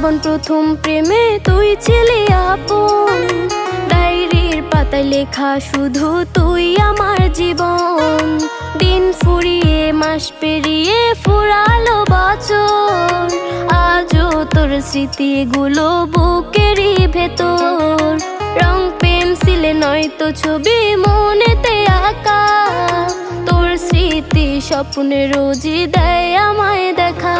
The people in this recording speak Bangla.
জীবন প্রথম প্রেমে তুই ছিলি আপন, ডায়েরির পাতায় লেখা শুধু তুই আমার জীবন। দিন ফুরিয়ে মাস পেরিয়ে ফুরালো বছর, আজও তোর স্মৃতিগুলো বুকেরই ভেতর। রং পেন্সিলে নয়তো ছবি মনেতে আঁকা, তোর স্মৃতি স্বপ্নে রোজই দেয় আমায় দেখা।